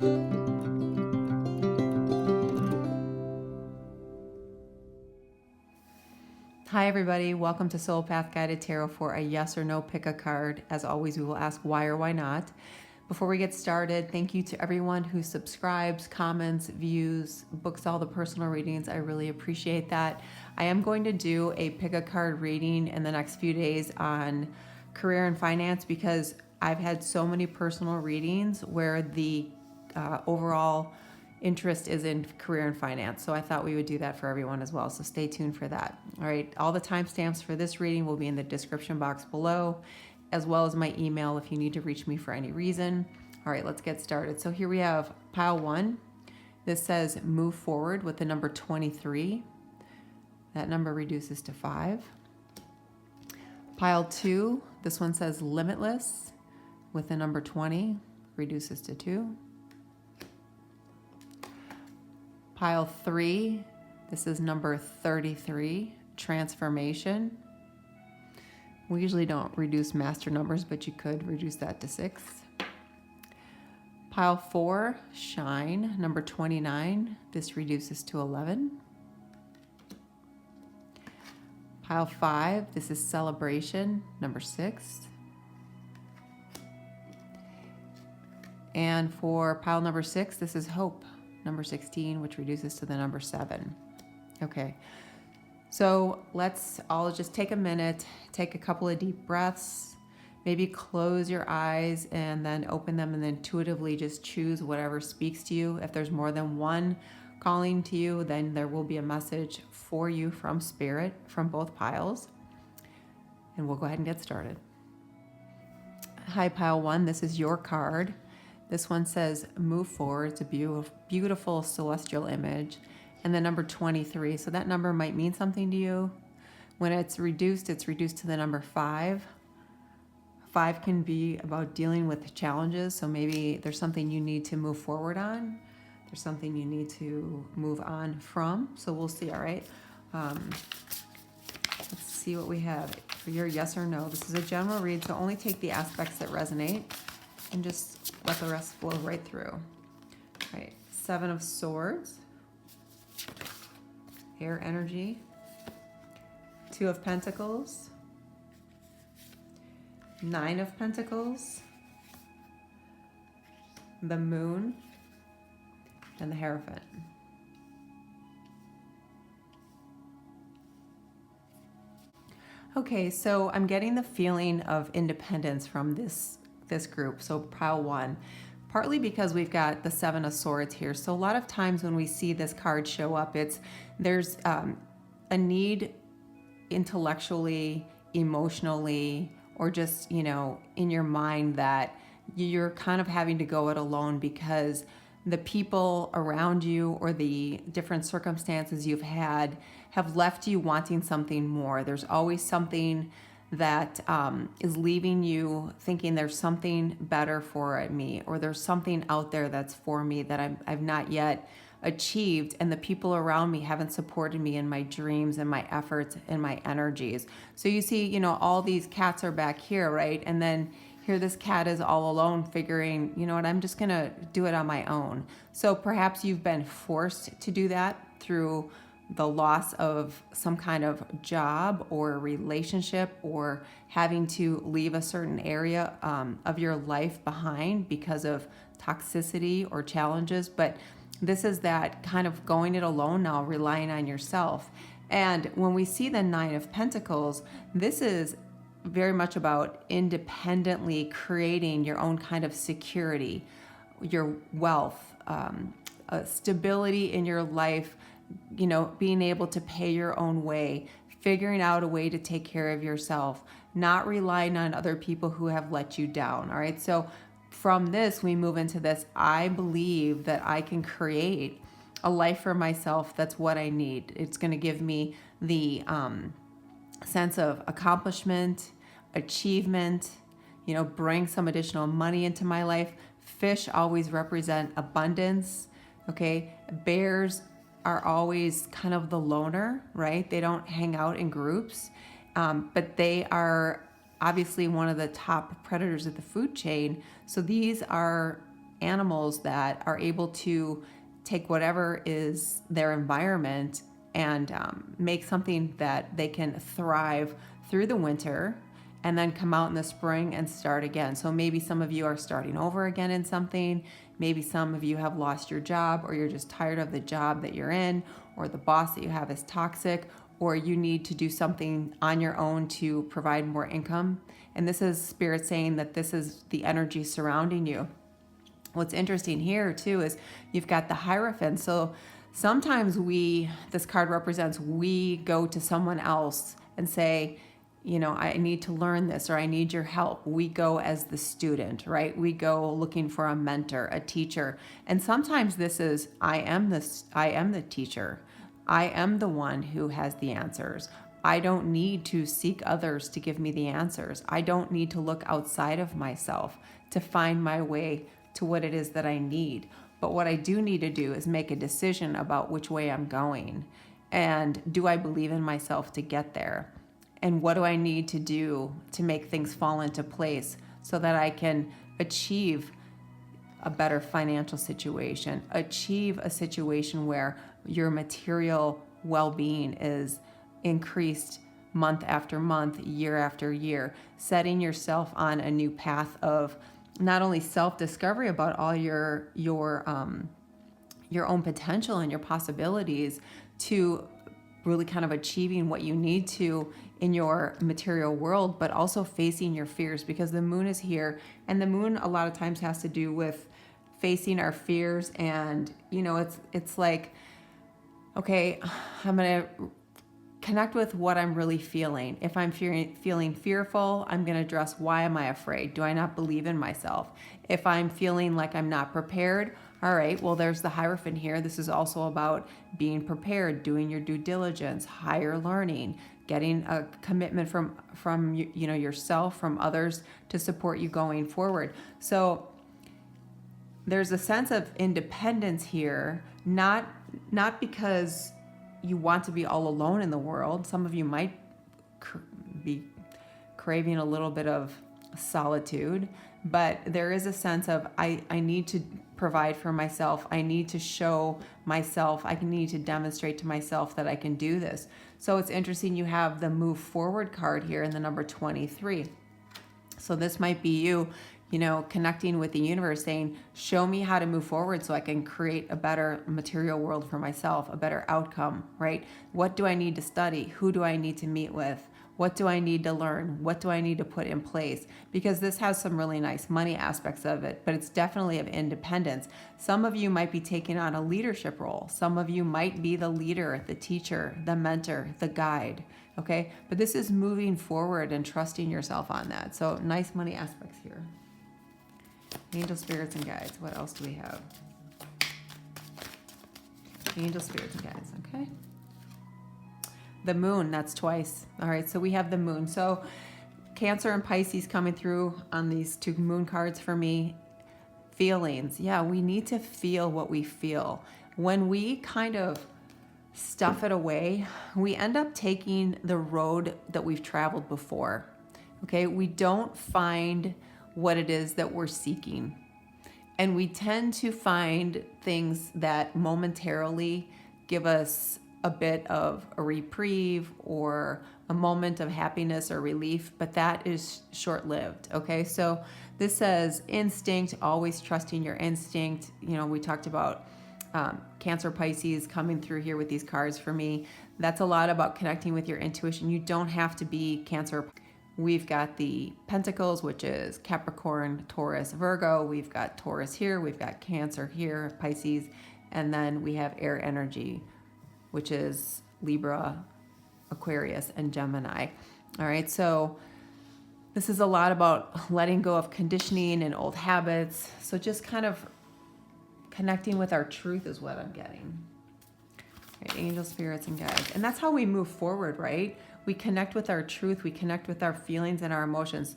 Hi everybody, welcome to Soul Path Guided Tarot for a yes or no pick a card. As always, we will ask why or why not. Before we get started, thank you to everyone who subscribes, comments, views, books all the personal readings. I really appreciate that. I am going to do a pick a card reading in the next few days on career and finance because I've had so many personal readings where the overall interest is in career and finance. So I thought we would do that for everyone as well. So stay tuned for that. All right. All the timestamps for this reading will be in the description box below, as well as my email if you need to reach me for any reason. All right, let's get started. So here we have pile 1. This says move forward with the number 23. That number reduces to 5. Pile 2, this one says limitless with the number 20, reduces to 2. Pile 3, this is number 33, transformation. We usually don't reduce master numbers, but you could reduce that to 6. Pile 4, shine, number 29, this reduces to 11. Pile 5, this is celebration, number 6. And for pile number 6, this is hope, number 16, which reduces to the number 7. Okay, so let's all just take a minute, take a couple of deep breaths, maybe close your eyes and then open them and intuitively just choose whatever speaks to you. If there's more than one calling to you, then there will be a message for you from Spirit from both piles. And we'll go ahead and get started. Hi, pile 1, this is your card. This one says move forward. It's a beautiful celestial image. And the number 23. So that number might mean something to you. When it's reduced to the number 5. 5 can be about dealing with challenges. So maybe there's something you need to move forward on. There's something you need to move on from. So we'll see, all right? Let's see what we have for your yes or no. This is a general read, so only take the aspects that resonate and just let the rest flow right through. All right, 7 of Swords, air energy, 2 of Pentacles, 9 of Pentacles, the Moon, and the Hierophant. Okay, so I'm getting the feeling of independence from this group, so pile 1, partly because we've got the 7 of Swords here. So a lot of times when we see this card show up, there's a need intellectually, emotionally, or just, in your mind that you're kind of having to go it alone because the people around you or the different circumstances you've had have left you wanting something more. There's always something that is leaving you thinking there's something better for me, or there's something out there that's for me that I've not yet achieved, and the people around me haven't supported me in my dreams and my efforts and my energies. So you see, all these cats are back here, right? And then here this cat is all alone figuring, you know what, I'm just gonna do it on my own. So perhaps you've been forced to do that through the loss of some kind of job or relationship, or having to leave a certain area of your life behind because of toxicity or challenges. But this is that kind of going it alone now, relying on yourself. And when we see the 9 of Pentacles, this is very much about independently creating your own kind of security, your wealth, stability in your life, being able to pay your own way, figuring out a way to take care of yourself, not relying on other people who have let you down. All right. So from this, we move into this. I believe that I can create a life for myself. That's what I need. It's going to give me the sense of accomplishment, achievement, bring some additional money into my life. Fish always represent abundance. Okay. Bears are always kind of the loner, right? They don't hang out in groups, but they are obviously one of the top predators of the food chain. So these are animals that are able to take whatever is their environment and make something that they can thrive through the winter and then come out in the spring and start again. So maybe some of you are starting over again in something. Maybe some of you have lost your job, or you're just tired of the job that you're in, or the boss that you have is toxic, or you need to do something on your own to provide more income. And this is Spirit saying that this is the energy surrounding you. What's interesting here too is you've got the Hierophant. So sometimes this card represents, we go to someone else and say, you know, I need to learn this, or I need your help. We go as the student, right? We go looking for a mentor, a teacher. And sometimes this is, I am the teacher. I am the one who has the answers. I don't need to seek others to give me the answers. I don't need to look outside of myself to find my way to what it is that I need. But what I do need to do is make a decision about which way I'm going. And do I believe in myself to get there? And what do I need to do to make things fall into place so that I can achieve a better financial situation, achieve a situation where your material well-being is increased month after month, year after year, setting yourself on a new path of not only self-discovery about all your own potential and your possibilities, to really kind of achieving what you need to in your material world, but also facing your fears, because the moon is here, and the moon a lot of times has to do with facing our fears. And you know, it's like, okay, I'm gonna connect with what I'm really feeling. If I'm feeling fearful, I'm going to address, why am I afraid? Do I not believe in myself? If I'm feeling like I'm not prepared, all right, well, there's the Hierophant here. This is also about being prepared, doing your due diligence, higher learning, getting a commitment from you know, yourself, from others to support you going forward. So there's a sense of independence here, not because you want to be all alone in the world. Some of you might be craving a little bit of solitude, but there is a sense of, I need to provide for myself. I need to show myself. I need to demonstrate to myself that I can do this. So it's interesting, you have the move forward card here in the number 23. So this might be you know, connecting with the universe, saying, show me how to move forward so I can create a better material world for myself, a better outcome, right? What do I need to study? Who do I need to meet with? What do I need to learn? What do I need to put in place? Because this has some really nice money aspects of it, but it's definitely of independence. Some of you might be taking on a leadership role. Some of you might be the leader, the teacher, the mentor, the guide, okay? But this is moving forward and trusting yourself on that. So nice money aspects here. Angel, spirits, and guides. What else do we have? Angel, spirits, and guides. Okay. The moon, that's twice. All right, so we have the moon. So Cancer and Pisces coming through on these two moon cards for me. Feelings. Yeah, we need to feel what we feel. When we kind of stuff it away, we end up taking the road that we've traveled before. Okay, we don't find what it is that we're seeking. And we tend to find things that momentarily give us a bit of a reprieve or a moment of happiness or relief, but that is short-lived, okay? So this says instinct, always trusting your instinct. You know, we talked about Cancer, Pisces coming through here with these cards for me. That's a lot about connecting with your intuition. You don't have to be Cancer. We've got the Pentacles, which is Capricorn, Taurus, Virgo. We've got Taurus here. We've got Cancer here, Pisces. And then we have air energy, which is Libra, Aquarius, and Gemini. All right, so this is a lot about letting go of conditioning and old habits. So just kind of connecting with our truth is what I'm getting. Right, angel, spirits, and guides. And that's how we move forward, right? We connect with our truth. We connect with our feelings and our emotions.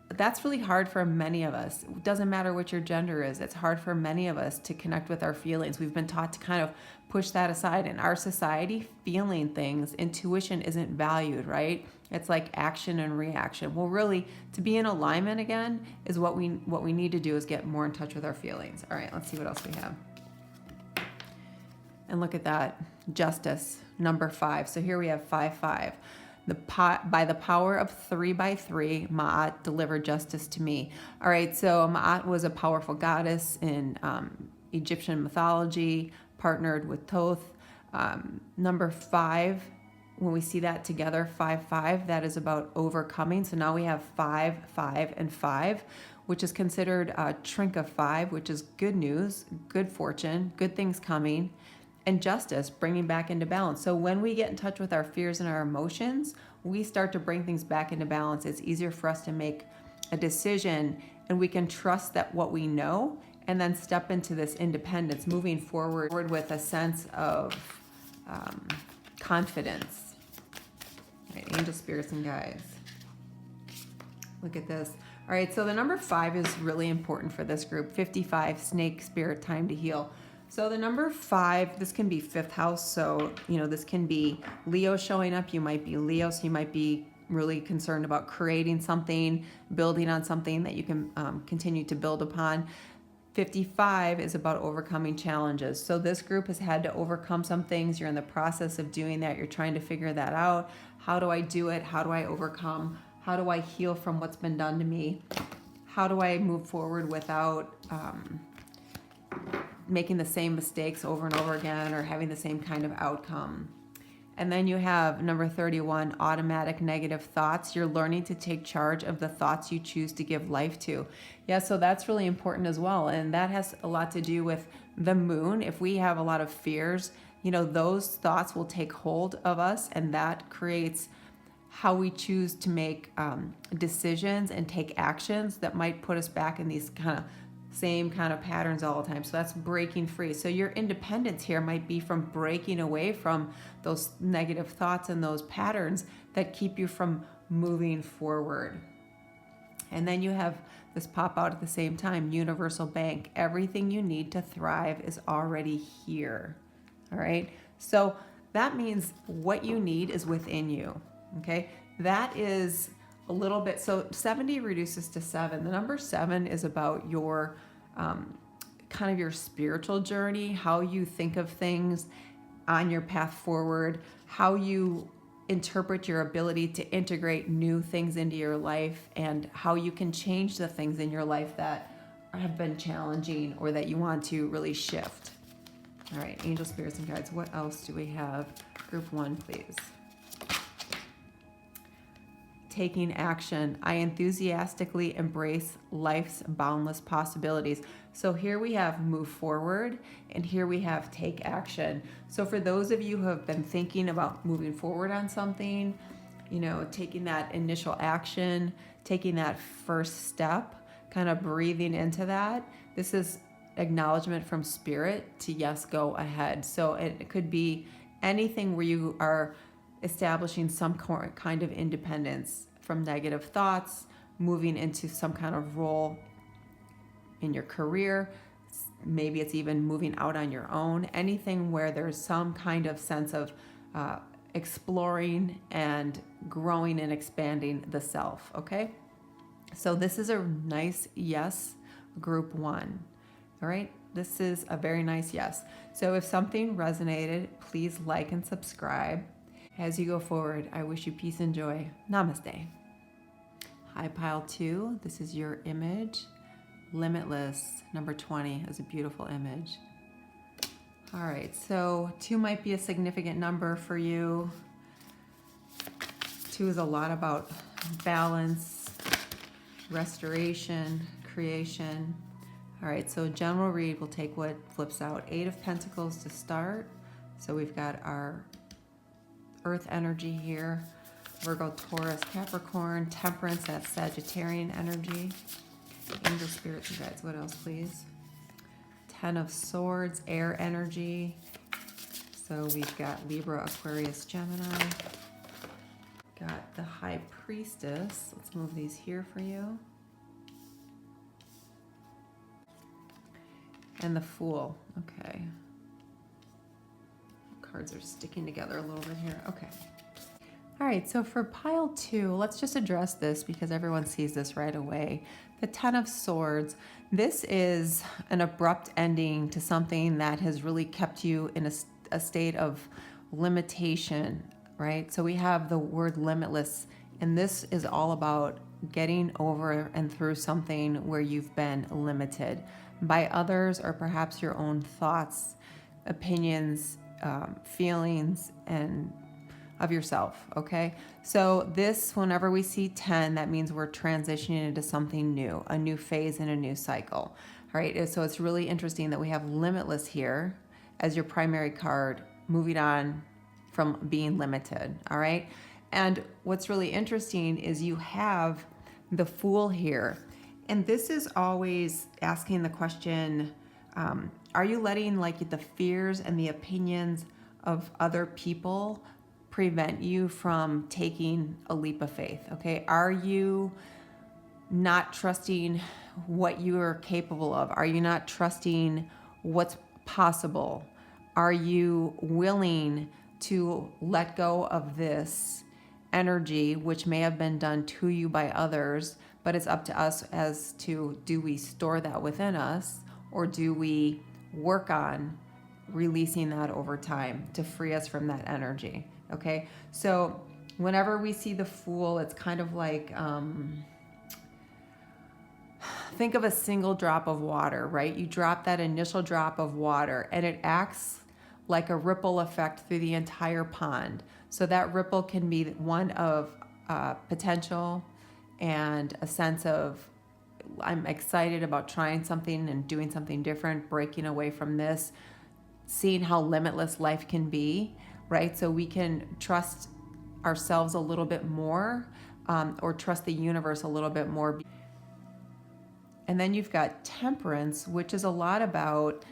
that's really hard for many of us. It doesn't matter what your gender is. It's hard for many of us to connect with our feelings. We've been taught to kind of push that aside. In our society, feeling things, intuition isn't valued, right? It's like action and reaction. Well, really, to be in alignment again is what we need to do, is get more in touch with our feelings. All right, let's see what else we have. And look at that, justice, number 5. So here we have 5-5. By the power of 3x3, Ma'at delivered justice to me. All right, so Ma'at was a powerful goddess in Egyptian mythology, partnered with Thoth. Number 5, when we see that together, 5-5, that is about overcoming. So now we have 5, 5, and 5, which is considered a trink of 5, which is good news, good fortune, good things coming. And justice, bringing back into balance. So when we get in touch with our fears and our emotions, we start to bring things back into balance. It's easier for us to make a decision, and we can trust that what we know, and then step into this independence, moving forward with a sense of confidence. All right, angel, spirits, and guides. Look at this. All right, so the number 5 is really important for this group. 55, snake spirit, time to heal. So the number 5, this can be 5th house. So, this can be Leo showing up. You might be Leo, so you might be really concerned about creating something, building on something that you can continue to build upon. 55 is about overcoming challenges. So this group has had to overcome some things. You're in the process of doing that. You're trying to figure that out. How do I do it? How do I overcome? How do I heal from what's been done to me? How do I move forward without making the same mistakes over and over again, or having the same kind of outcome? And then you have number 31, automatic negative thoughts. You're learning to take charge of the thoughts you choose to give life to. Yeah, so that's really important as well. And that has a lot to do with the moon. If we have a lot of fears, those thoughts will take hold of us, and that creates how we choose to make decisions and take actions that might put us back in these same kind of patterns all the time. So that's breaking free. So your independence here might be from breaking away from those negative thoughts and those patterns that keep you from moving forward. And then you have this pop out at the same time, universal bank. Everything you need to thrive is already here. All right. So that means what you need is within you. Okay. That is a little bit. So 70 reduces to 7. The number 7 is about your kind of your spiritual journey, how you think of things on your path forward, how you interpret your ability to integrate new things into your life, and how you can change the things in your life that have been challenging or that you want to really shift. All right, angel, spirits, and guides. What else do we have? Group 1, please. Taking action. I enthusiastically embrace life's boundless possibilities. So here we have move forward, and here we have take action. So for those of you who have been thinking about moving forward on something, taking that initial action, taking that first step, kind of breathing into that, this is acknowledgement from spirit to yes, go ahead. So it could be anything where you are establishing some kind of independence from negative thoughts, moving into some kind of role in your career. Maybe it's even moving out on your own. Anything where there's some kind of sense of exploring and growing and expanding the self, okay? So this is a nice yes, group 1, all right? This is a very nice yes. So if something resonated, please like and subscribe. As you go forward, I wish you peace and joy. Namaste. High pile 2, this is your image. Limitless, number 20, is a beautiful image. All right, so 2 might be a significant number for you. 2 is a lot about balance, restoration, creation. All right, so general read, we'll take what flips out. 8 of Pentacles to start. So we've got our Earth energy here. Virgo, Taurus, Capricorn, Temperance, that's Sagittarian energy. Angel, spirits, and guides. What else, please? 10 of Swords, air energy. So we've got Libra, Aquarius, Gemini. Got the High Priestess. Let's move these here for you. and the Fool. Okay. Cards are sticking together a little bit here. Okay. All right, so for pile 2, let's just address this because everyone sees this right away. The Ten of Swords. This is an abrupt ending to something that has really kept you in a state of limitation, right? So we have the word limitless, and this is all about getting over and through something where you've been limited by others or perhaps your own thoughts, opinions, feelings, and of yourself, okay? So this, whenever we see 10, that means we're transitioning into something new, a new phase and a new cycle, all right? So it's really interesting that we have Limitless here as your primary card, moving on from being limited, all right? And what's really interesting is you have the Fool here, and this is always asking the question, are you letting like the fears and the opinions of other people prevent you from taking a leap of faith? Okay, are you not trusting what you are capable of? Are you not trusting what's possible? Are you willing to let go of this energy, which may have been done to you by others, but it's up to us as to, do we store that within us, or do we work on releasing that over time to free us from that energy? Okay, so whenever we see the Fool, it's kind of like, think of a single drop of water, right? You drop that initial drop of water and it acts like a ripple effect through the entire pond. So that ripple can be one of potential and a sense of, I'm excited about trying something and doing something different, breaking away from this, seeing how limitless life can be, right? So we can trust ourselves a little bit more, or trust the universe a little bit more. And then you've got Temperance, which is a lot about,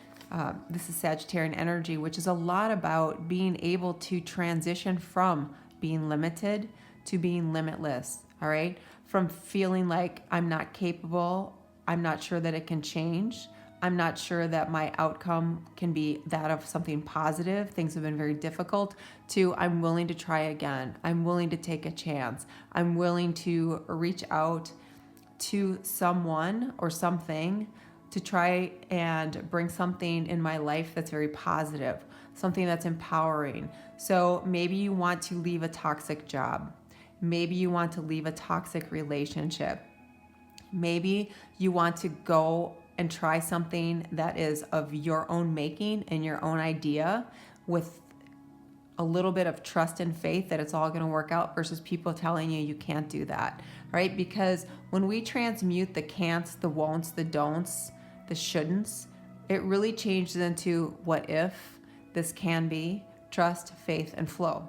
this is Sagittarian energy, which is a lot about being able to transition from being limited to being limitless, all right? From feeling like I'm not capable, I'm not sure that it can change, I'm not sure that my outcome can be that of something positive, things have been very difficult, to I'm willing to try again, I'm willing to take a chance, I'm willing to reach out to someone or something to try and bring something in my life that's very positive, something that's empowering. So maybe you want to leave a toxic job. Maybe you want to leave a toxic relationship. Maybe you want to go and try something that is of your own making and your own idea, with a little bit of trust and faith that it's all going to work out, versus people telling you you can't do that, right? Because when we transmute the can'ts, the won'ts, the don'ts, the shouldn'ts, it really changes into what if, this can be, trust, faith, and flow.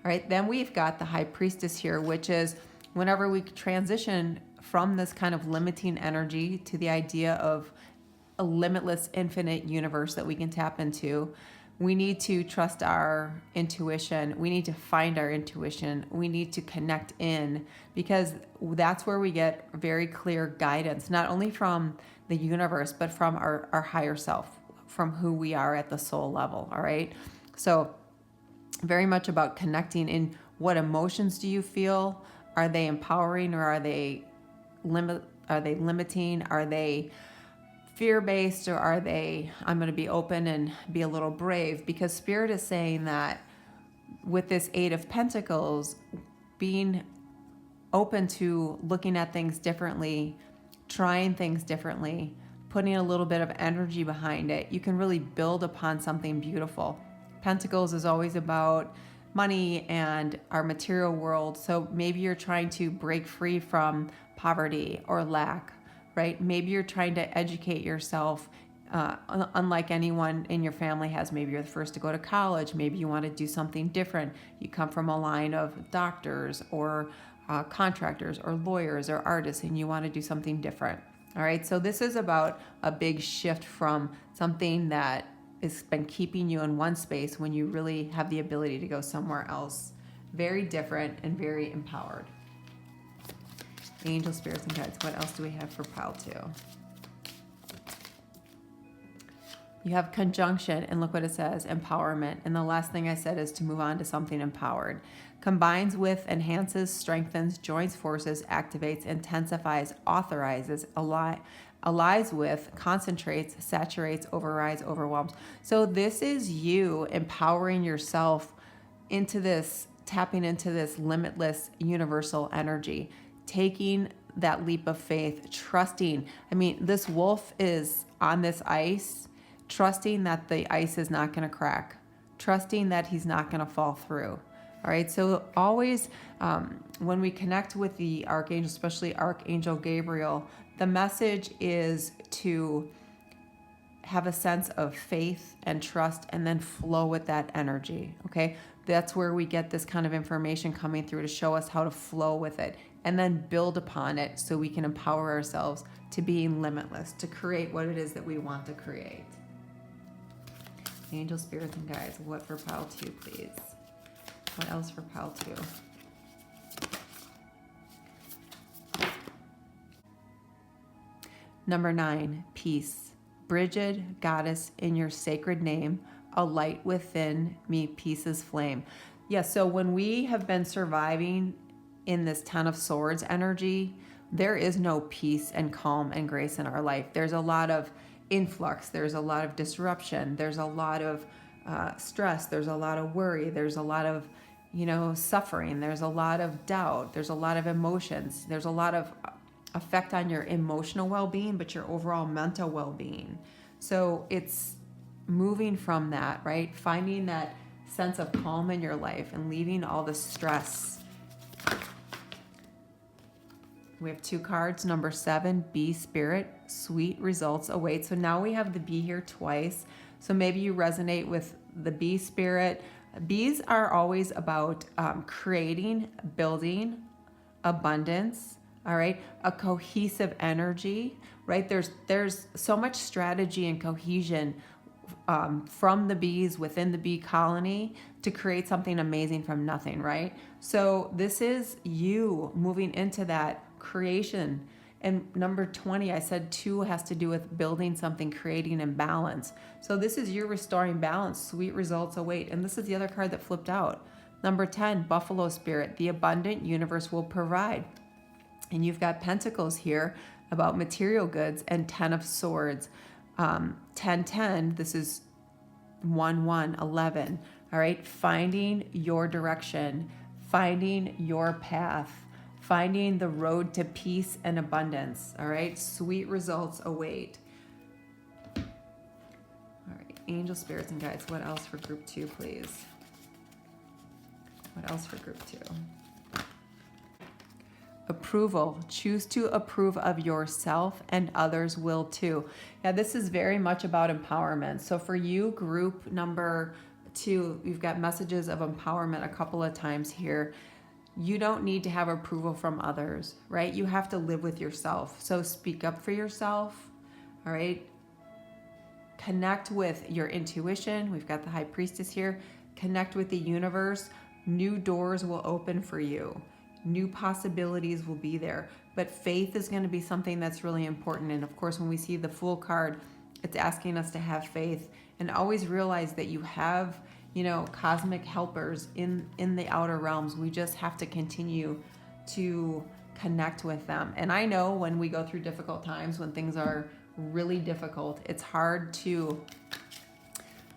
All right, then we've got the High Priestess here, which is whenever we transition from this kind of limiting energy to the idea of a limitless, infinite universe that we can tap into, we need to trust our intuition. We need to find our intuition. We need to connect in, because that's where we get very clear guidance, not only from the universe, but from our higher self, from who we are at the soul level, all right? So very much about connecting in. What emotions do you feel? Are they empowering, or are they limiting? Are they fear-based, or are they, I'm going to be open and be a little brave? Because Spirit is saying that with this Eight of Pentacles, being open to looking at things differently, trying things differently, putting a little bit of energy behind it, you can really build upon something beautiful. Pentacles is always about money and our material world. So maybe you're trying to break free from poverty or lack, right? Maybe you're trying to educate yourself, unlike anyone in your family has. Maybe you're the first to go to college. Maybe you want to do something different. You come from a line of doctors or contractors or lawyers or artists, and you want to do something different. All right. So this is about a big shift from something that has been keeping you in one space when you really have the ability to go somewhere else. Very different and very empowered. Angel, spirits, and guides. What else do we have for pile 2? You have conjunction, and look what it says, empowerment. And the last thing I said is to move on to something empowered. Combines with, enhances, strengthens, joins forces, activates, intensifies, authorizes, allies with, concentrates, saturates, overrides, overwhelms. So this is you empowering yourself into this, tapping into this limitless universal energy, taking that leap of faith, trusting. I mean, this wolf is on this ice, trusting that the ice is not going to crack, trusting that he's not going to fall through. All right. So always, when we connect with the archangel, especially Archangel Gabriel, the message is to have a sense of faith and trust and then flow with that energy. Okay. That's where we get this kind of information coming through to show us how to flow with it and then build upon it so we can empower ourselves to being limitless, to create what it is that we want to create. Angel, spirits, and guides, what for pile 2, please? What else for pile 2? Number 9, peace. Brigid, goddess, in your sacred name, a light within me, peace's flame. Yeah, so when we have been surviving in this 10 of Swords energy, there is no peace and calm and grace in our life. There's a lot of influx, there's a lot of disruption, there's a lot of stress, there's a lot of worry, there's a lot of suffering, there's a lot of doubt, there's a lot of emotions, there's a lot of effect on your emotional well-being, but your overall mental well-being. So it's moving from that, right? Finding that sense of calm in your life and leaving all the stress. We have 2 cards. Number 7, bee spirit, sweet results await. So now we have the bee here twice. So maybe you resonate with the bee spirit. Bees are always about creating, building, abundance, all right? A cohesive energy, right? There's so much strategy and cohesion from the bees within the bee colony to create something amazing from nothing, right? So this is you moving into that creation. And number 20, I said 2 has to do with building something, creating and balance. So this is you restoring balance, sweet results await. And this is the other card that flipped out. Number 10, buffalo spirit, the abundant universe will provide. And you've got pentacles here about material goods and 10 of swords. 10, this is 1, 11. All right. Finding your direction, finding your path, finding the road to peace and abundance. All right. Sweet results await. All right. Angel, spirits, and guides. What else for group 2, please? What else for group 2? Approval. Choose to approve of yourself and others will too. Yeah, this is very much about empowerment. So for you, group number 2, you've got messages of empowerment a couple of times here. You don't need to have approval from others, right? You have to live with yourself. So speak up for yourself, all right? Connect with your intuition. We've got the High Priestess here. Connect with the universe. New doors will open for you. New possibilities will be there. But faith is going to be something that's really important. And of course, when we see the Fool card, it's asking us to have faith and always realize that you have, cosmic helpers in the outer realms. We just have to continue to connect with them. And I know when we go through difficult times, when things are really difficult, it's hard to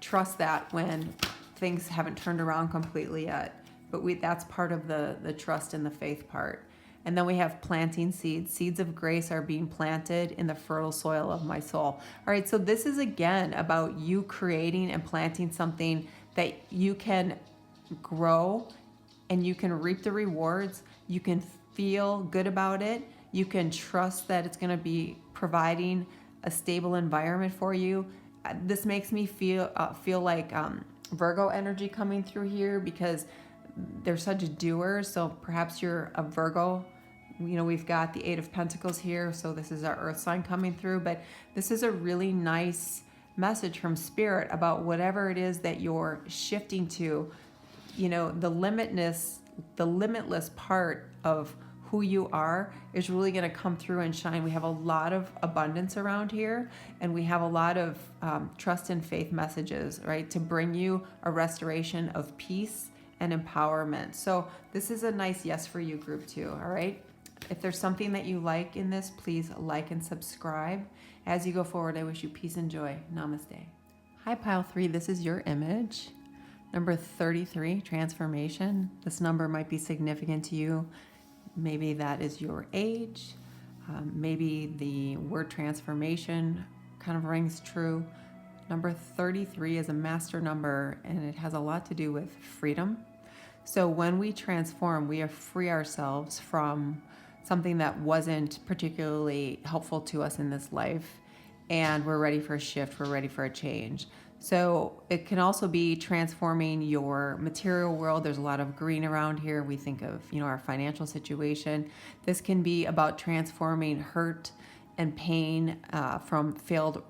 trust that when things haven't turned around completely yet. But that's part of the trust and the faith part. And then we have planting seeds. Seeds of grace are being planted in the fertile soil of my soul. All right, so this is again about you creating and planting something that you can grow and you can reap the rewards. You can feel good about it. You can trust that it's going to be providing a stable environment for you. This makes me feel like Virgo energy coming through here because they're such doers. So perhaps you're a Virgo. We've got the 8 of Pentacles here. So this is our earth sign coming through. But this is a really nice message from Spirit about whatever it is that you're shifting to. The limitless part of who you are is really going to come through and shine. We have a lot of abundance around here, and we have a lot of trust and faith messages, right, to bring you a restoration of peace and empowerment. So this is a nice yes for you group too, all right? If there's something that you like in this, please like and subscribe. As you go forward, I wish you peace and joy. Namaste. Hi, Pile 3. This is your image. Number 33, transformation. This number might be significant to you. Maybe that is your age. Maybe the word transformation kind of rings true. Number 33 is a master number, and it has a lot to do with freedom. So when we transform, we free ourselves from something that wasn't particularly helpful to us in this life, and we're ready for a shift, we're ready for a change. So it can also be transforming your material world. There's a lot of green around here. We think of, our financial situation. This can be about transforming hurt and pain from failed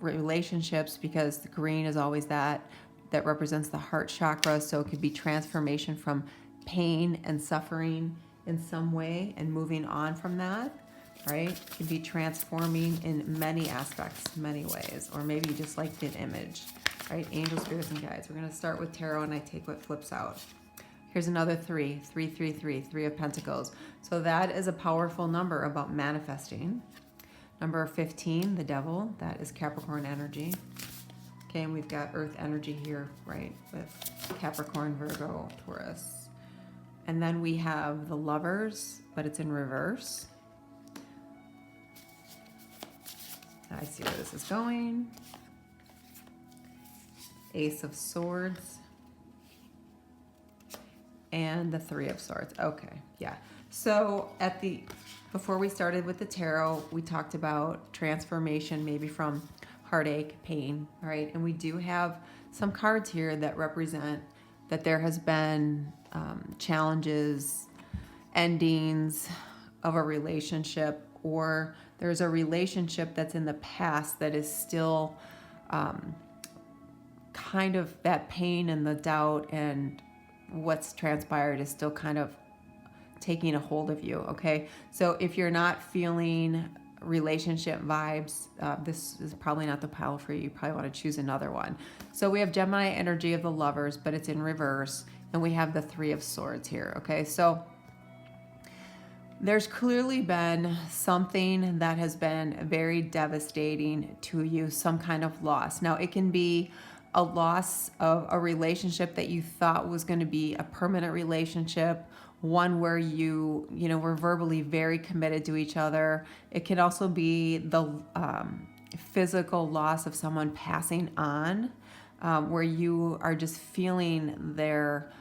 relationships, because the green is always that represents the heart chakra. So it could be transformation from pain and suffering in some way and moving on from that, right? It can be transforming in many aspects, many ways, or maybe you just liked an image, right? Angels, spirits, and guides. We're going to start with tarot, and I take what flips out. Here's another 3 of Pentacles. So that is a powerful number about manifesting. Number 15, the devil. That is Capricorn energy. Okay, and we've got earth energy here, right, with Capricorn, Virgo, Taurus. And then we have the lovers, but it's in reverse. I see where this is going. Ace of Swords. And the 3 of Swords. Okay, yeah. So before we started with the tarot, we talked about transformation, maybe from heartache, pain, right? And we do have some cards here that represent that there has been challenges, endings of a relationship, or there's a relationship that's in the past that is still kind of that pain and the doubt and what's transpired is still kind of taking a hold of you, okay? So if you're not feeling relationship vibes, this is probably not the pile for you. You probably want to choose another one. So we have Gemini energy of the lovers, but it's in reverse, and we have the 3 of Swords here, okay? So there's clearly been something that has been very devastating to you, some kind of loss. Now, it can be a loss of a relationship that you thought was going to be a permanent relationship, one where you were verbally very committed to each other. It can also be the physical loss of someone passing on, where you are just feeling their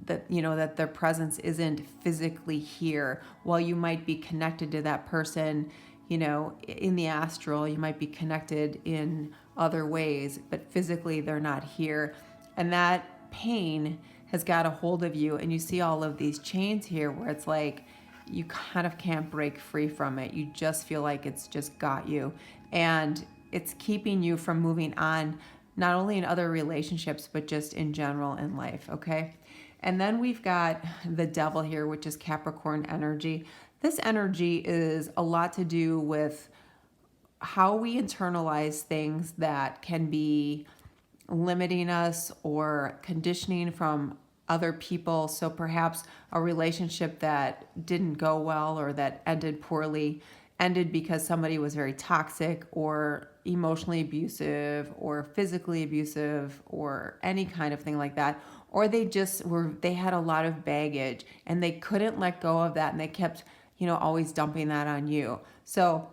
that their presence isn't physically here. While you might be connected to that person, in the astral, you might be connected in other ways, but physically they're not here. And that pain has got a hold of you, and you see all of these chains here where it's like you kind of can't break free from it. You just feel like it's just got you, and it's keeping you from moving on, not only in other relationships, but just in general in life, okay? And then we've got the devil here, which is Capricorn energy. This energy is a lot to do with how we internalize things that can be limiting us or conditioning from other people. So perhaps a relationship that didn't go well or that ended poorly ended because somebody was very toxic or emotionally abusive or physically abusive or any kind of thing like that. Or they had a lot of baggage and they couldn't let go of that, and they kept, always dumping that on you. So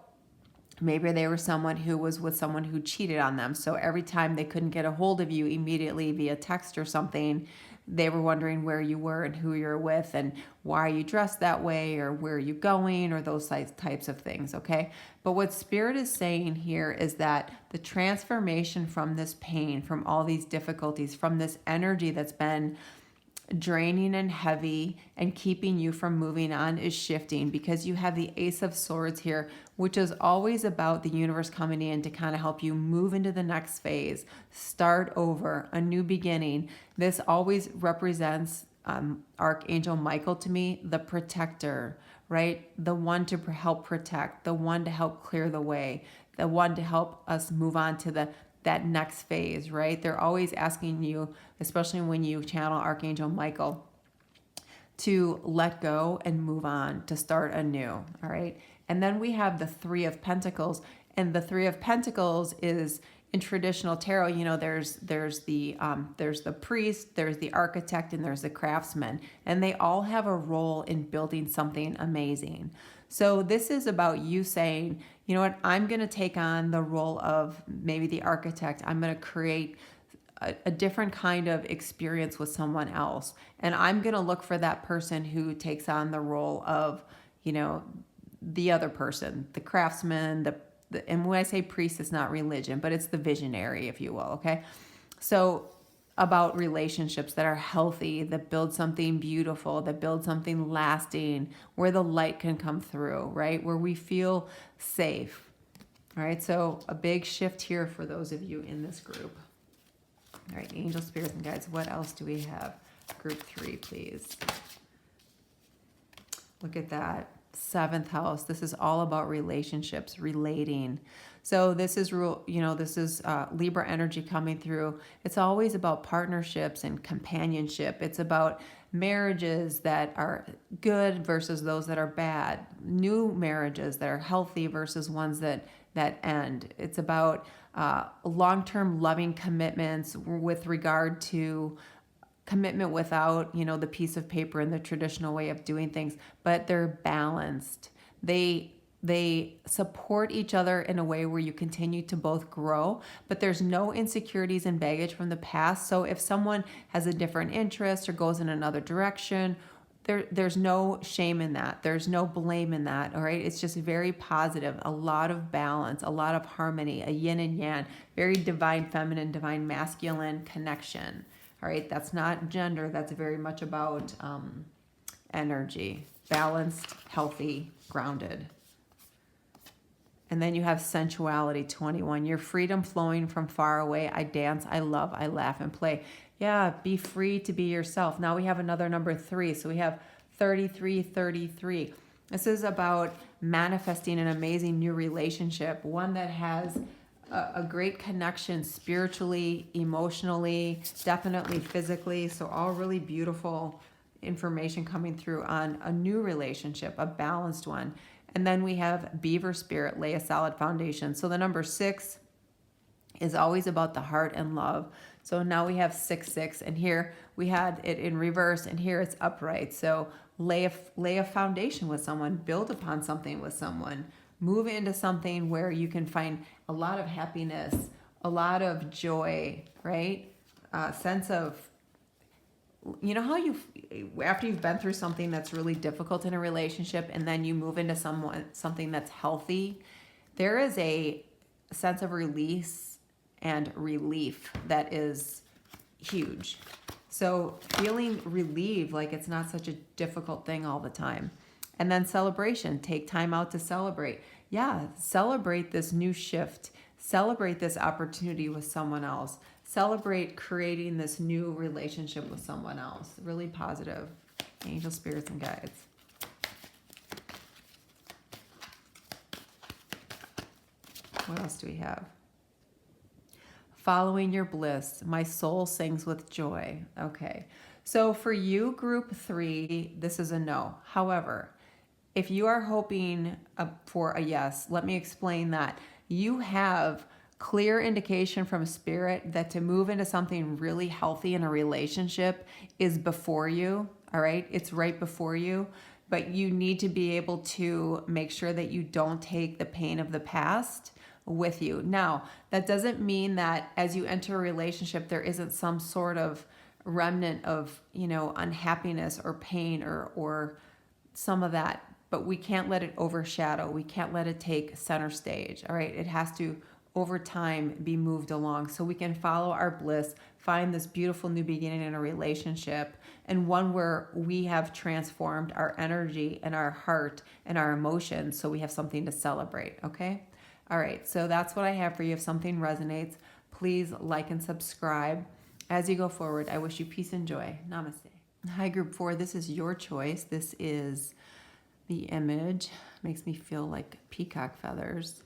maybe they were someone who was with someone who cheated on them. So every time they couldn't get a hold of you immediately via text or something, they were wondering where you were and who you're with and why are you dressed that way or where are you going or those types of things, okay? But what Spirit is saying here is that the transformation from this pain, from all these difficulties, from this energy that's been draining and heavy and keeping you from moving on is shifting, because you have the Ace of Swords here, which is always about the universe coming in to kind of help you move into the next phase, start over, a new beginning. This always represents Archangel Michael to me, the protector, right? The one to help protect, the one to help clear the way, the one to help us move on to that next phase, right? They're always asking you, especially when you channel Archangel Michael, to let go and move on, to start anew, all right? And then we have the Three of Pentacles, and the Three of Pentacles is, in traditional tarot, you know, there's the priest, there's the architect, and there's the craftsman, and they all have a role in building something amazing. So this is about you saying, you know what, I'm going to take on the role of maybe the architect. I'm going to create a different kind of experience with someone else, and I'm going to look for that person who takes on the role of, you know, the other person, the craftsman, and when I say priest, it's not religion, but it's the visionary, if you will, okay? So about relationships that are healthy, that build something beautiful, that build something lasting, where the light can come through, right? Where we feel safe, all right? So a big shift here for those of you in this group. All right, angel, spirits, and guides, what else do we have? Group 3, please. Look at that. 7th house. This is all about relationships, relating. So this is Libra energy coming through. It's always about partnerships and companionship. It's about marriages that are good versus those that are bad. New marriages that are healthy versus ones that end. It's about long-term loving commitments with regard to commitment without, you know, the piece of paper and the traditional way of doing things, but they're balanced. They support each other in a way where you continue to both grow, but there's no insecurities and baggage from the past. So if someone has a different interest or goes in another direction, there's no shame in that. There's no blame in that. All right. It's just very positive, a lot of balance, a lot of harmony, a yin and yang, very divine feminine, divine masculine connection. All right, that's not gender. That's very much about energy, balanced, healthy, grounded. And then you have sensuality, 21. Your freedom flowing from far away. I dance, I love, I laugh and play. Yeah, be free to be yourself. Now we have another number 3. So we have 33. This is about manifesting an amazing new relationship, one that has a great connection spiritually, emotionally, definitely physically. So all really beautiful information coming through on a new relationship, a balanced one. And then we have Beaver Spirit, lay a solid foundation. So the number 6 is always about the heart and love. So now we have 6, and here we had it in reverse, and here it's upright. So lay a foundation with someone, build upon something with someone. Move into something where you can find a lot of happiness, a lot of joy, right? Sense of, you know how after you've been through something that's really difficult in a relationship and then you move into something that's healthy, there is a sense of release and relief that is huge. So feeling relieved, like it's not such a difficult thing all the time. And then celebration, take time out to celebrate. Yeah, celebrate this new shift. Celebrate this opportunity with someone else. Celebrate creating this new relationship with someone else. Really positive. Angel, spirits, and guides. What else do we have? Following your bliss. My soul sings with joy. Okay. So for you, group 3, this is a no. However, if you are hoping for a yes, let me explain that. You have clear indication from spirit that to move into something really healthy in a relationship is before you, all right? It's right before you, but you need to be able to make sure that you don't take the pain of the past with you. Now, that doesn't mean that as you enter a relationship, there isn't some sort of remnant of, you know, unhappiness or pain or some of that. But we can't let it overshadow. We can't let it take center stage, all right? It has to, over time, be moved along so we can follow our bliss, find this beautiful new beginning in a relationship, and one where we have transformed our energy and our heart and our emotions so we have something to celebrate, okay? All right, so that's what I have for you. If something resonates, please like and subscribe. As you go forward, I wish you peace and joy. Namaste. Hi, group 4. This is your choice. This is the image. Makes me feel like peacock feathers.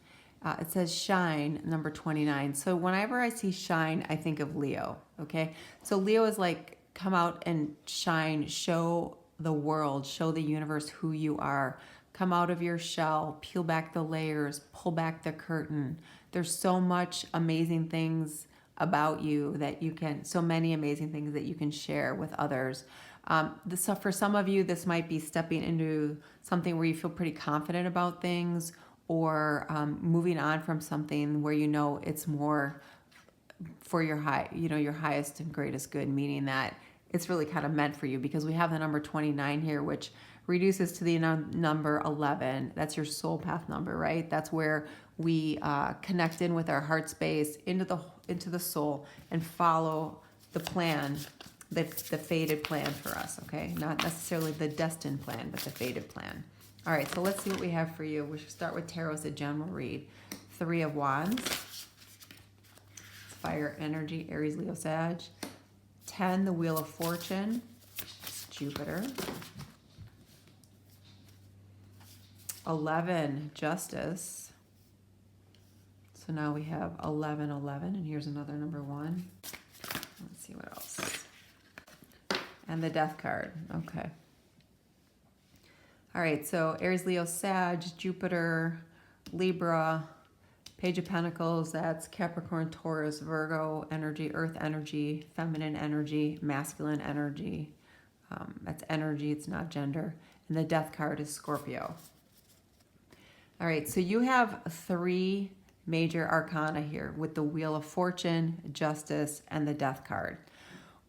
It says shine, number 29. So whenever I see shine, I think of Leo. Okay. So Leo is like, come out and shine, show the world, show the universe who you are. Come out of your shell, peel back the layers, pull back the curtain. There's so much amazing things about you that you can, so many amazing things that you can share with others. So for some of you, this might be stepping into something where you feel pretty confident about things, or moving on from something where you know it's more for your your highest and greatest good, meaning that it's really kind of meant for you, because we have the number 29 here, which reduces to the number 11. That's your soul path number, right? That's where we connect in with our heart space into the soul and follow the plan, the fated plan for us, okay? Not necessarily the destined plan, but the fated plan. All right, so let's see what we have for you. We should start with tarot as a general read. 3 of Wands. Fire energy, Aries, Leo, Sag. 10, the Wheel of Fortune, Jupiter. 11, Justice. So now we have 11, 11, and here's another number 1. Let's see what else. And the Death card, okay. All right, so Aries, Leo, Sag, Jupiter, Libra, Page of Pentacles, that's Capricorn, Taurus, Virgo energy, Earth energy, feminine energy, masculine energy. That's energy, it's not gender. And the Death card is Scorpio. All right, so you have 3 major arcana here with the Wheel of Fortune, Justice, and the Death card.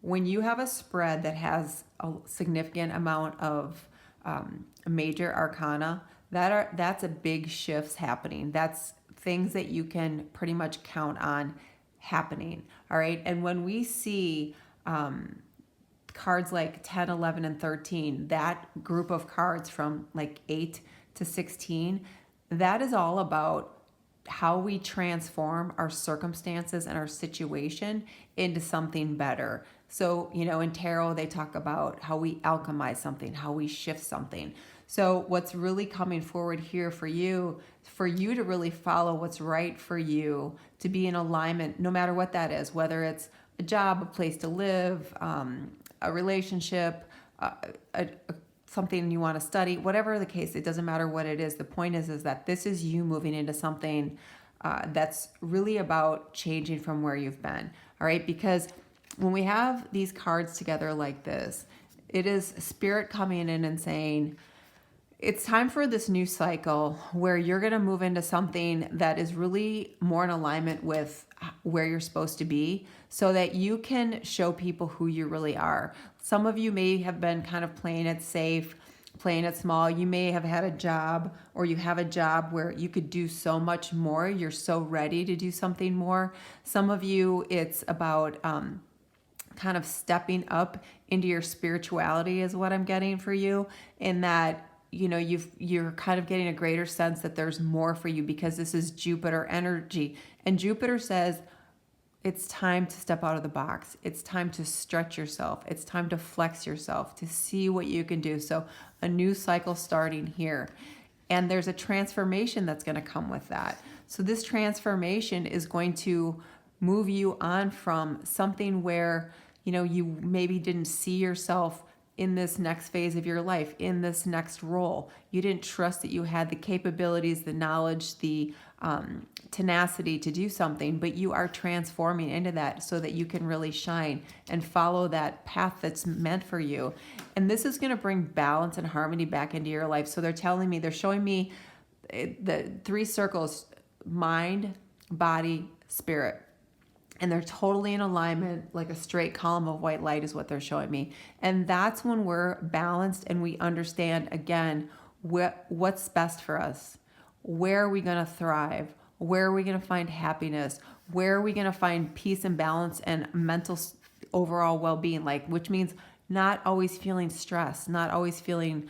When you have a spread that has a significant amount of major arcana, that's a big shifts happening. That's things that you can pretty much count on happening. All right, and when we see cards like 10, 11, and 13, that group of cards from like 8 to 16, that is all about how we transform our circumstances and our situation into something better. So, in tarot, they talk about how we alchemize something, how we shift something. So what's really coming forward here for you to really follow what's right for you, to be in alignment, no matter what that is, whether it's a job, a place to live, a relationship, something you want to study, whatever the case, it doesn't matter what it is. The point is that this is you moving into something that's really about changing from where you've been. All right, because when we have these cards together like this, it is spirit coming in and saying, it's time for this new cycle where you're going to move into something that is really more in alignment with where you're supposed to be, so that you can show people who you really are. Some of you may have been kind of playing it safe, playing it small. You may have had a job, or you have a job where you could do so much more. You're so ready to do something more. Some of you, it's about kind of stepping up into your spirituality is what I'm getting for you, in that you're kind of getting a greater sense that there's more for you, because this is Jupiter energy. And Jupiter says it's time to step out of the box. It's time to stretch yourself. It's time to flex yourself, to see what you can do. So a new cycle starting here. And there's a transformation that's going to come with that. So this transformation is going to move you on from something where, you maybe didn't see yourself in this next phase of your life, in this next role. You didn't trust that you had the capabilities, the knowledge, the tenacity to do something, but you are transforming into that so that you can really shine and follow that path that's meant for you. And this is going to bring balance and harmony back into your life. So they're showing me the 3 circles: mind, body, spirit. And they're totally in alignment, like a straight column of white light is what they're showing me. And that's when we're balanced and we understand, again, what's best for us. Where are we going to thrive? Where are we going to find happiness? Where are we going to find peace and balance and mental overall well-being? Which means not always feeling stressed, not always feeling,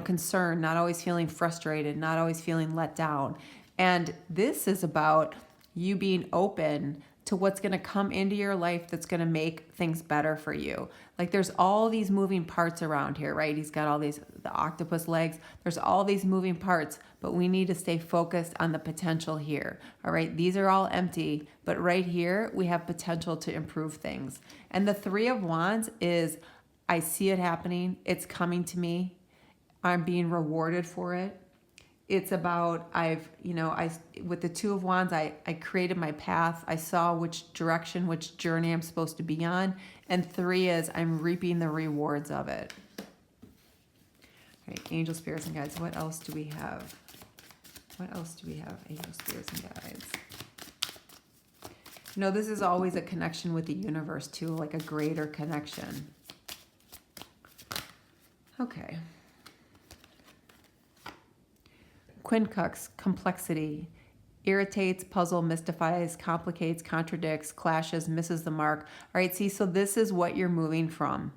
concerned, not always feeling frustrated, not always feeling let down. And this is about you being open to what's going to come into your life that's going to make things better for you. Like there's all these moving parts around here, right? He's got all these, the octopus legs. There's all these moving parts, but we need to stay focused on the potential here. All right. These are all empty, but right here we have potential to improve things. And the Three of Wands is, I see it happening. It's coming to me. I'm being rewarded for it. It's about, with the Two of Wands, I created my path. I saw which direction, which journey I'm supposed to be on. And 3 is, I'm reaping the rewards of it. All right, angel, spirits, and guides. What else do we have? What else do we have? Angel, spirits, and guides. This is always a connection with the universe too, like a greater connection. Okay. Quincux, complexity, irritates, puzzle, mystifies, complicates, contradicts, clashes, misses the mark. All right, see, so this is what you're moving from.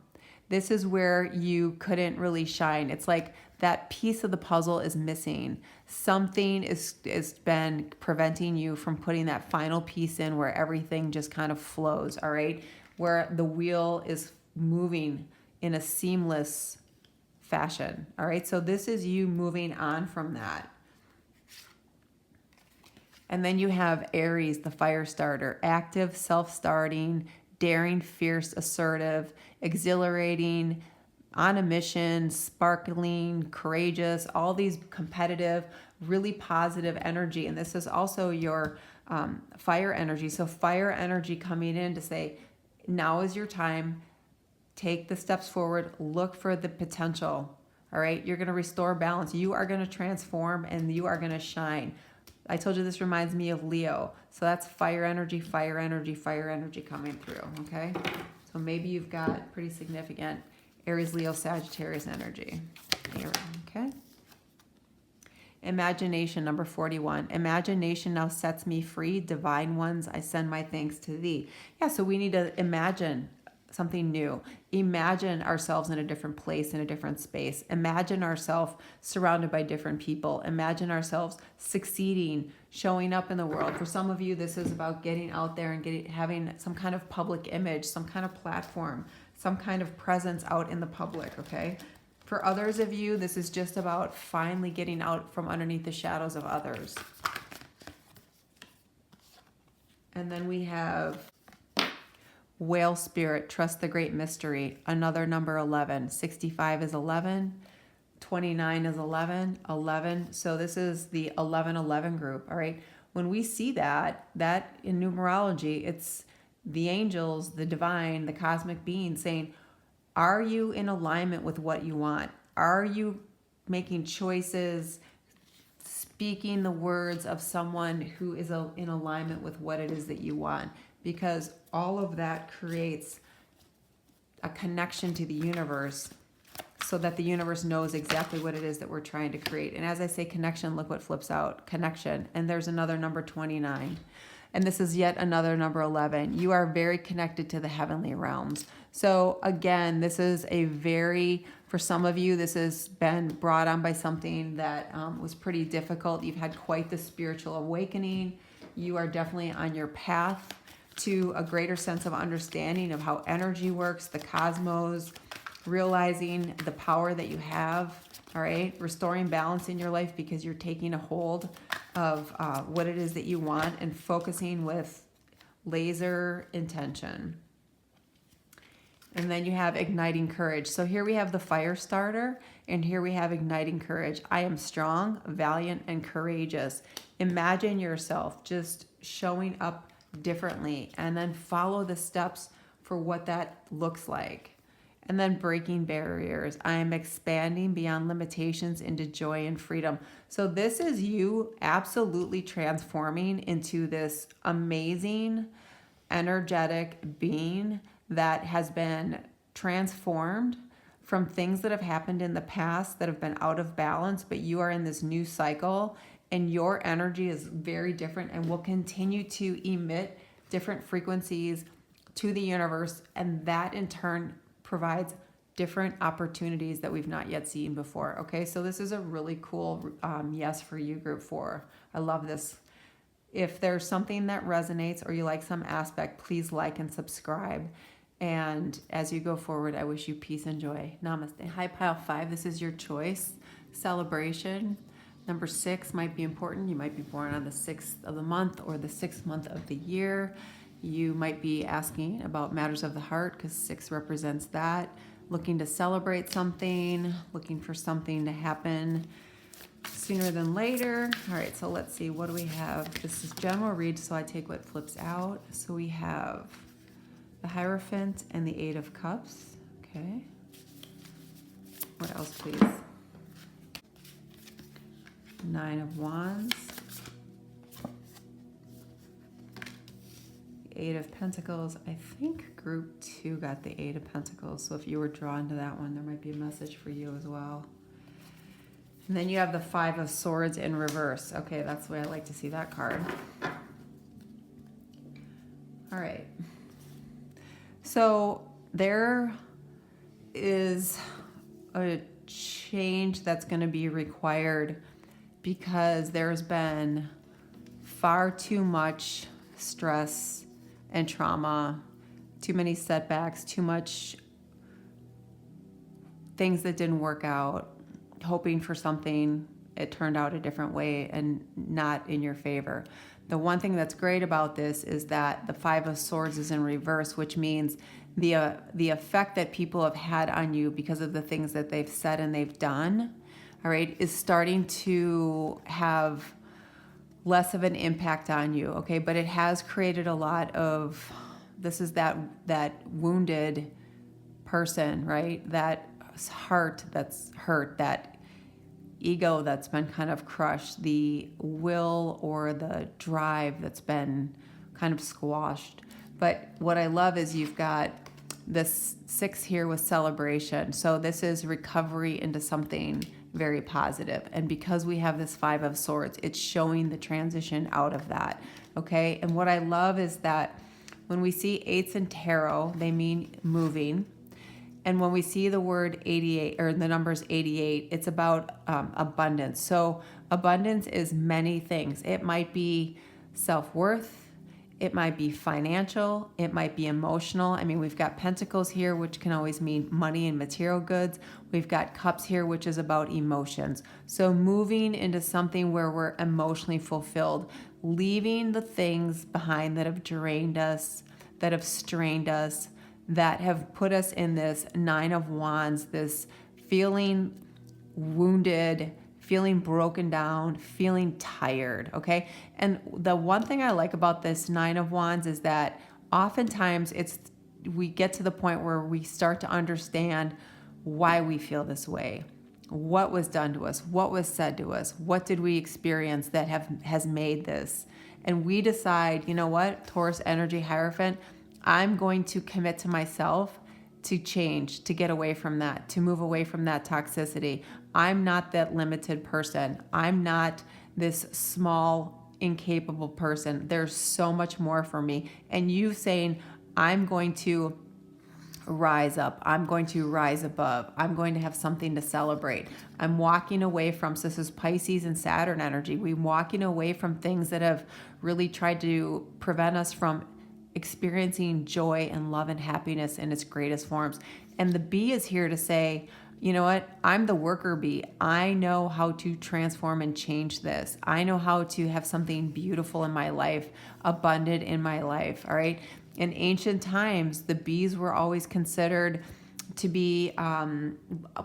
This is where you couldn't really shine. It's like that piece of the puzzle is missing. Something is been preventing you from putting that final piece in where everything just kind of flows, all right? Where the wheel is moving in a seamless fashion, all right? So this is you moving on from that. And then you have Aries, the fire starter, active, self-starting, daring, fierce, assertive, exhilarating, on a mission, sparkling, courageous, all these competitive, really positive energy. And this is also your fire energy. So fire energy coming in to say, now is your time. Take the steps forward. Look for the potential. All right. You're going to restore balance. You are going to transform and you are going to shine. I told you this reminds me of Leo. So that's fire energy, fire energy, fire energy coming through. Okay. So maybe you've got pretty significant Aries, Leo, Sagittarius energy. Okay. Imagination, number 41. Imagination now sets me free. Divine ones, I send my thanks to thee. Yeah, so we need to imagine something new. Imagine ourselves in a different place, in a different space. Imagine ourselves surrounded by different people. Imagine ourselves succeeding, showing up in the world. For some of you, this is about getting out there and having some kind of public image, some kind of platform, some kind of presence out in the public, okay? For others of you, this is just about finally getting out from underneath the shadows of others. And then we have Whale Spirit, trust the great mystery. Another number 11. 65 is 11. 29 is 11. 11. So this is the 1111 group. All right. When we see that in numerology, it's the angels, the divine, the cosmic being saying, are you in alignment with what you want? Are you making choices, speaking the words of someone who is in alignment with what it is that you want? Because all of that creates a connection to the universe so that the universe knows exactly what it is that we're trying to create. And as I say connection, look what flips out, connection. And there's another number 29. And this is yet another number 11. You are very connected to the heavenly realms. So again, this is for some of you, this has been brought on by something that was pretty difficult. You've had quite the spiritual awakening. You are definitely on your path to a greater sense of understanding of how energy works, the cosmos, realizing the power that you have, all right? Restoring balance in your life because you're taking a hold of what it is that you want and focusing with laser intention. And then you have igniting courage. So here we have the fire starter, and here we have igniting courage. I am strong, valiant, and courageous. Imagine yourself just showing up differently and then follow the steps for what that looks like. And then breaking barriers. I am expanding beyond limitations into joy and freedom. So this is you absolutely transforming into this amazing, energetic being that has been transformed from things that have happened in the past that have been out of balance, but you are in this new cycle and your energy is very different and will continue to emit different frequencies to the universe, and that in turn provides different opportunities that we've not yet seen before. Okay, so this is a really cool yes for you, group 4. I love this. If there's something that resonates or you like some aspect, please like and subscribe. And as you go forward, I wish you peace and joy. Namaste. Hi, pile 5. This is your choice. Celebration. Number 6 might be important. You might be born on the 6th of the month or the 6th month of the year. You might be asking about matters of the heart because 6 represents that. Looking to celebrate something, looking for something to happen sooner than later. All right, so let's see. What do we have? This is general read, so I take what flips out. So we have the Hierophant and the 8 of Cups. Okay. What else, please? 9 of Wands. 8 of Pentacles. I think group 2 got the 8 of Pentacles. So if you were drawn to that one, there might be a message for you as well. And then you have the 5 of Swords in reverse. Okay, that's the way I like to see that card. All right. So there is a change that's going to be required because there's been far too much stress and trauma, too many setbacks, too much things that didn't work out, hoping for something, it turned out a different way and not in your favor. The one thing that's great about this is that the 5 of Swords is in reverse, which means the effect that people have had on you because of the things that they've said and they've done, all right, is starting to have less of an impact on you, okay? But it has created a lot of, this is that wounded person, right? That heart that's hurt, that ego that's been kind of crushed, the will or the drive that's been kind of squashed. But what I love is you've got this 6 here with celebration. So this is recovery into something very positive. And because we have this 5 of Swords, it's showing the transition out of that. Okay. And what I love is that when we see 8s in tarot, they mean moving. And when we see the word 88 or the numbers 88, it's about abundance. So abundance is many things. It might be self-worth. It might be financial. It might be emotional. I mean, we've got Pentacles here, which can always mean money and material goods. We've got Cups here, which is about emotions. So moving into something where we're emotionally fulfilled, leaving the things behind that have drained us, that have strained us, that have put us in this 9 of Wands, this feeling wounded, feeling broken down, feeling tired, okay? And the one thing I like about this 9 of Wands is that oftentimes we get to the point where we start to understand why we feel this way. What was done to us? What was said to us? What did we experience that has made this? And we decide, you know what, Taurus energy Hierophant, I'm going to commit to myself to change, to get away from that, to move away from that toxicity. I'm not that limited person. I'm not this small, incapable person. There's so much more for me. And you saying, I'm going to rise up. I'm going to rise above. I'm going to have something to celebrate. I'm walking away from, so this is Pisces and Saturn energy. We're walking away from things that have really tried to prevent us from experiencing joy and love and happiness in its greatest forms. And the bee is here to say, you know what? I'm the worker bee. I know how to transform and change this. I know how to have something beautiful in my life, abundant in my life. All right. In ancient times, the bees were always considered to be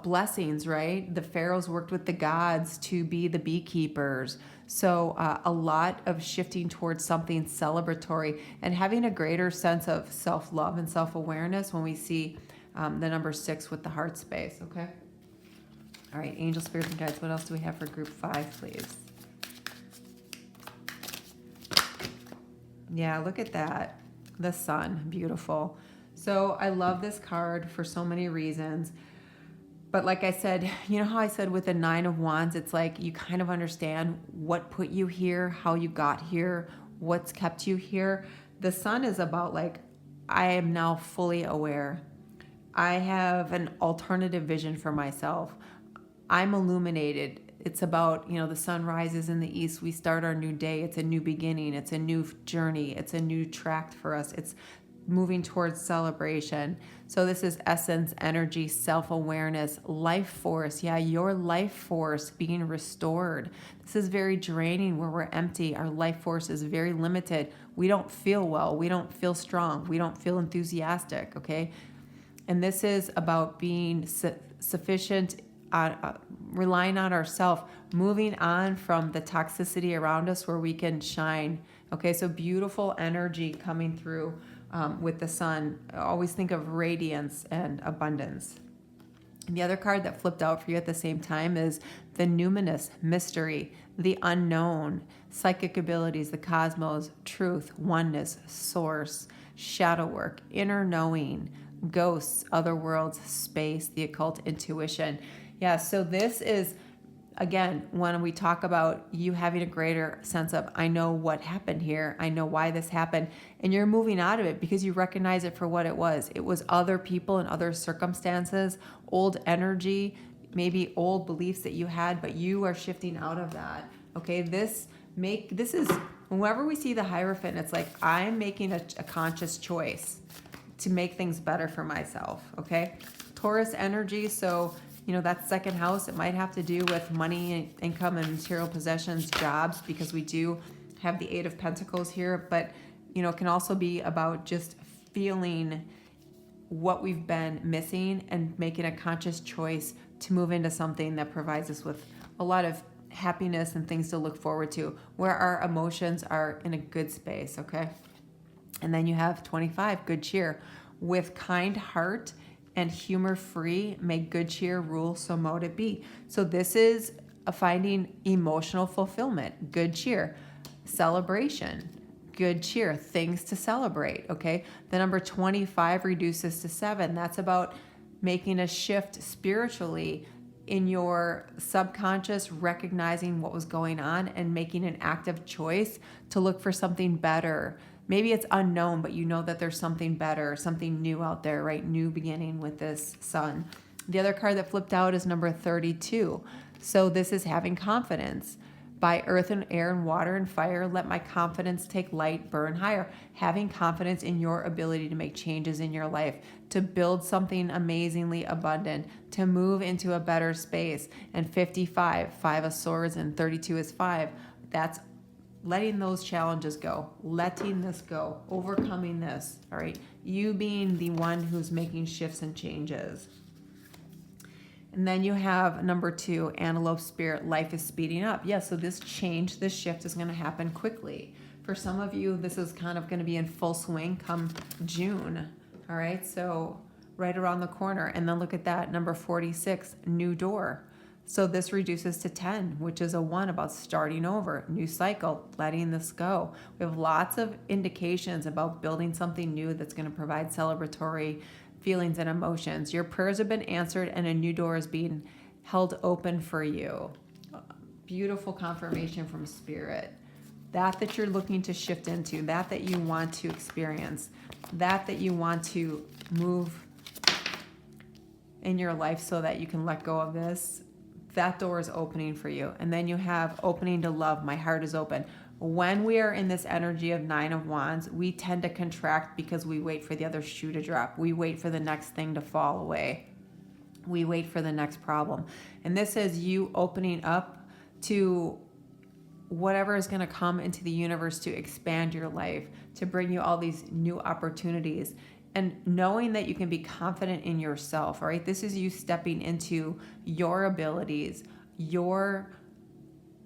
blessings, right? The pharaohs worked with the gods to be the beekeepers. So a lot of shifting towards something celebratory and having a greater sense of self-love and self-awareness when we see the number 6 with the heart space, okay? All right, angel, spirits, and guides. What else do we have for group 5, please? Yeah, look at that. The sun, beautiful. So I love this card for so many reasons. But like I said, you know how I said with the 9 of Wands, it's like you kind of understand what put you here, how you got here, what's kept you here. The sun is about like, I am now fully aware. I have an alternative vision for myself. I'm illuminated. It's about, the sun rises in the east. We start our new day. It's a new beginning. It's a new journey. It's a new track for us. It's moving towards celebration. So this is essence, energy, self-awareness, life force. Yeah, your life force being restored. This is very draining where we're empty. Our life force is very limited. We don't feel well. We don't feel strong. We don't feel enthusiastic, okay? And this is about being sufficient, relying on ourselves, moving on from the toxicity around us where we can shine. Okay, so beautiful energy coming through with the sun. Always think of radiance and abundance. And the other card that flipped out for you at the same time is the numinous, mystery, the unknown, psychic abilities, the cosmos, truth, oneness, source, shadow work, inner knowing, ghosts, other worlds, space, the occult, intuition. Yeah, so this is, again, when we talk about you having a greater sense of, I know what happened here, I know why this happened, and you're moving out of it because you recognize it for what it was. It was other people and other circumstances, old energy, maybe old beliefs that you had, but you are shifting out of that. Okay, this is, whenever we see the Hierophant, it's like I'm making a conscious choice to make things better for myself. Okay, Taurus energy, so that second house, it might have to do with money, income, and material possessions, jobs, because we do have the Eight of Pentacles here. But, it can also be about just feeling what we've been missing and making a conscious choice to move into something that provides us with a lot of happiness and things to look forward to, where our emotions are in a good space, okay? And then you have 25, good cheer. With kind heart and humor-free, may good cheer rule, so mote it be. So this is finding emotional fulfillment, good cheer, celebration, good cheer, things to celebrate, okay? The number 25 reduces to 7. That's about making a shift spiritually in your subconscious, recognizing what was going on and making an active choice to look for something better. Maybe it's unknown, but you know that there's something better, something new out there, right? New beginning with this sun. The other card that flipped out is number 32. So this is having confidence. By earth and air and water and fire, let my confidence take light, burn higher. Having confidence in your ability to make changes in your life, to build something amazingly abundant, to move into a better space. And 55, 5 of swords, and 32 is 5. That's letting those challenges go, letting this go, overcoming this, all right? You being the one who's making shifts and changes. And then you have number 2, antelope spirit, life is speeding up. Yeah, so this change, this shift is going to happen quickly. For some of you, this is kind of going to be in full swing come June, all right? So right around the corner. And then look at that, number 46, new door. So this reduces to 10, which is a 1, about starting over, new cycle, letting this go. We have lots of indications about building something new that's going to provide celebratory feelings and emotions. Your prayers have been answered and a new door is being held open for you. Beautiful confirmation from Spirit. That you're looking to shift into, that you want to experience, that you want to move in your life so that you can let go of this. That door is opening for you. And then you have opening to love. My heart is open. When we are in this energy of 9 of Wands, we tend to contract because we wait for the other shoe to drop. We wait for the next thing to fall away. We wait for the next problem. And this is you opening up to whatever is going to come into the universe to expand your life, to bring you all these new opportunities. And knowing that you can be confident in yourself, all right? This is you stepping into your abilities. Your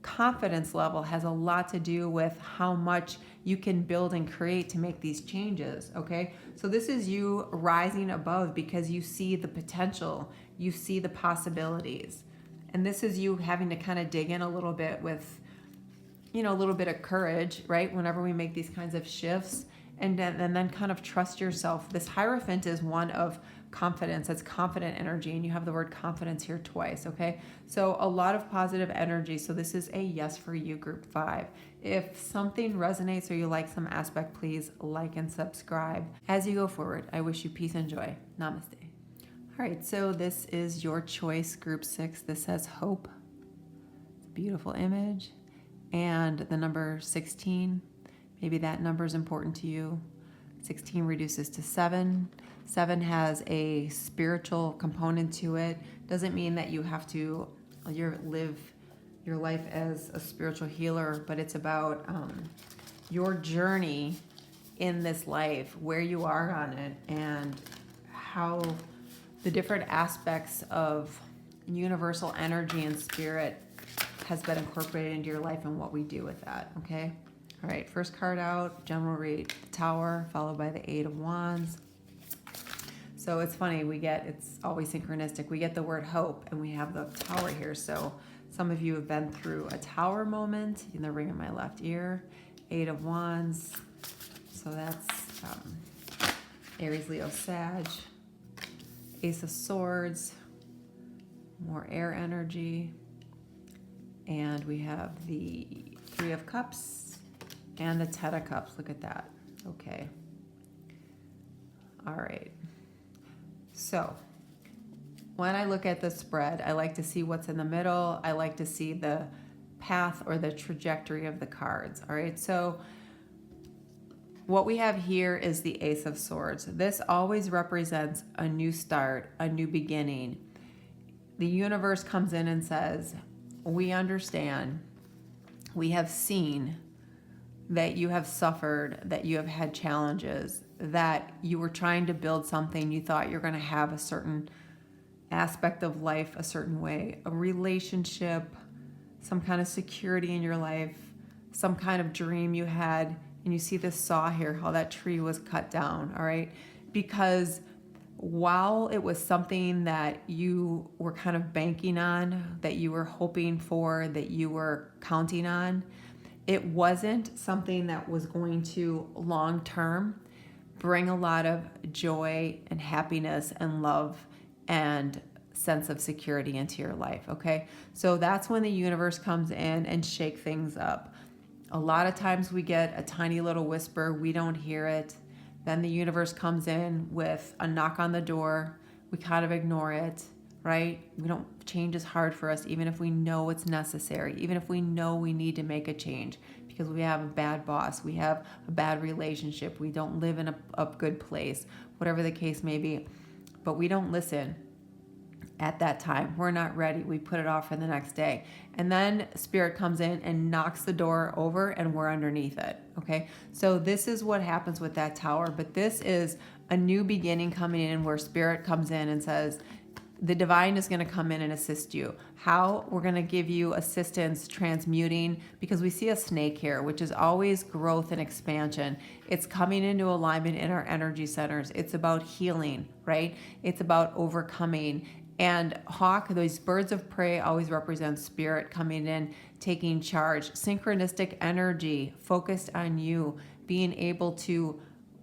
confidence level has a lot to do with how much you can build and create to make these changes, okay? So this is you rising above because you see the potential, you see the possibilities. And this is you having to kind of dig in a little bit with, a little bit of courage, right? Whenever we make these kinds of shifts. And then kind of trust yourself. This Hierophant is one of confidence. It's confident energy, and you have the word confidence here twice, okay? So a lot of positive energy. So this is a yes for you, group 5. If something resonates or you like some aspect, please like and subscribe. As you go forward, I wish you peace and joy. Namaste. All right, so this is your choice, group 6. This says hope, beautiful image. And the number 16, maybe that number is important to you. 16 reduces to 7. 7 has a spiritual component to it. Doesn't mean that you have to live your life as a spiritual healer, but it's about your journey in this life, where you are on it, and how the different aspects of universal energy and spirit has been incorporated into your life and what we do with that, okay? All right, first card out, general read, the Tower, followed by the Eight of Wands. So it's funny, it's always synchronistic. We get the word hope, and we have the Tower here. So some of you have been through a Tower moment in the ring of my left ear. Eight of Wands, so that's Aries, Leo, Sag. Ace of Swords, more air energy. And we have the Three of Cups and the Ten of Cups. Look at that. Okay. All right. So when I look at the spread, I like to see what's in the middle. I like to see the path or the trajectory of the cards. All right. So what we have here is the Ace of Swords. This always represents a new start, a new beginning. The universe comes in and says, we understand, we have seen that you have suffered, that you have had challenges, that you were trying to build something, you thought you're going to have a certain aspect of life a certain way, a relationship, some kind of security in your life, some kind of dream you had, and you see this saw here, how that tree was cut down, all right? Because while it was something that you were kind of banking on, that you were hoping for, that you were counting on, it wasn't something that was going to long term bring a lot of joy and happiness and love and sense of security into your life, okay? So that's when the universe comes in and shake things up. A lot of times we get a tiny little whisper, we don't hear it. Then the universe comes in with a knock on the door. We kind of ignore it, right? Change is hard for us, even if we know it's necessary, even if we know we need to make a change because we have a bad boss, we have a bad relationship, we don't live in a good place, whatever the case may be. But we don't listen at that time. We're not ready. We put it off for the next day. And then Spirit comes in and knocks the door over and we're underneath it. Okay. So this is what happens with that Tower. But this is a new beginning coming in where Spirit comes in and says, the divine is going to come in and assist you. How? We're going to give you assistance transmuting, because we see a snake here, which is always growth and expansion. It's coming into alignment in our energy centers. It's about healing, right? It's about overcoming. And hawk, those birds of prey, always represent Spirit coming in, taking charge. Synchronistic energy focused on you, being able to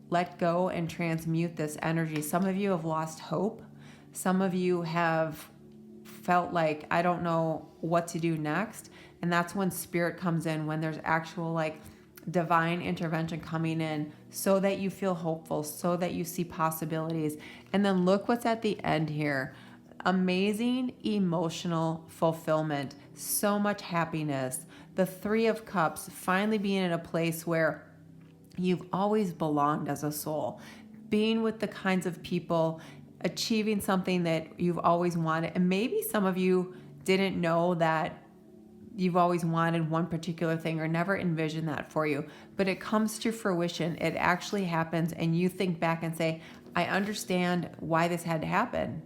let go and transmute this energy. Some of you have lost hope. Some of you have felt like, I don't know what to do next. And that's when Spirit comes in, when there's actual divine intervention coming in so that you feel hopeful, so that you see possibilities. And then look what's at the end here. Amazing emotional fulfillment, so much happiness. The Three of Cups, finally being in a place where you've always belonged as a soul, being with the kinds of people, achieving something that you've always wanted. And maybe some of you didn't know that you've always wanted one particular thing or never envisioned that for you, but it comes to fruition. It actually happens, and you think back and say, I understand why this had to happen.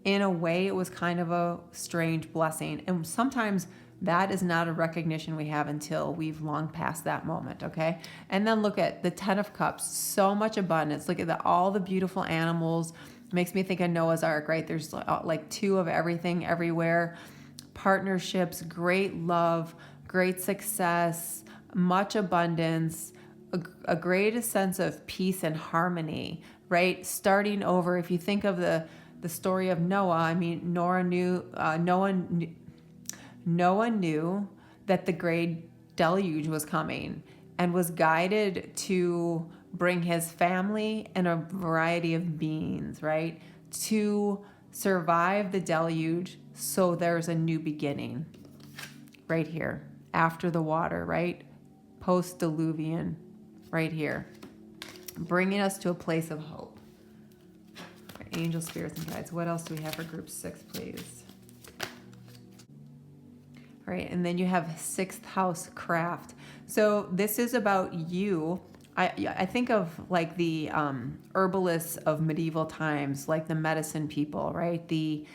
In a way, it was kind of a strange blessing. And sometimes that is not a recognition we have until we've long passed that moment, okay? And then look at the Ten of Cups, so much abundance. Look at all the beautiful animals. It makes me think of Noah's Ark, right? There's like two of everything everywhere. Partnerships, great love, great success, much abundance, a great sense of peace and harmony, right? Starting over. If you think of the story of Noah, I mean, Noah knew that the great deluge was coming and was guided to bring his family and a variety of beings, right, to survive the deluge so there's a new beginning. right here, after the water, right? Post-diluvian, right here, bringing us to a place of hope. Angel, spirits, and guides. What else do we have for group 6, please? All right, and then you have 6th house, craft. So this is about you. I think of like the herbalists of medieval times, like the medicine people, right? The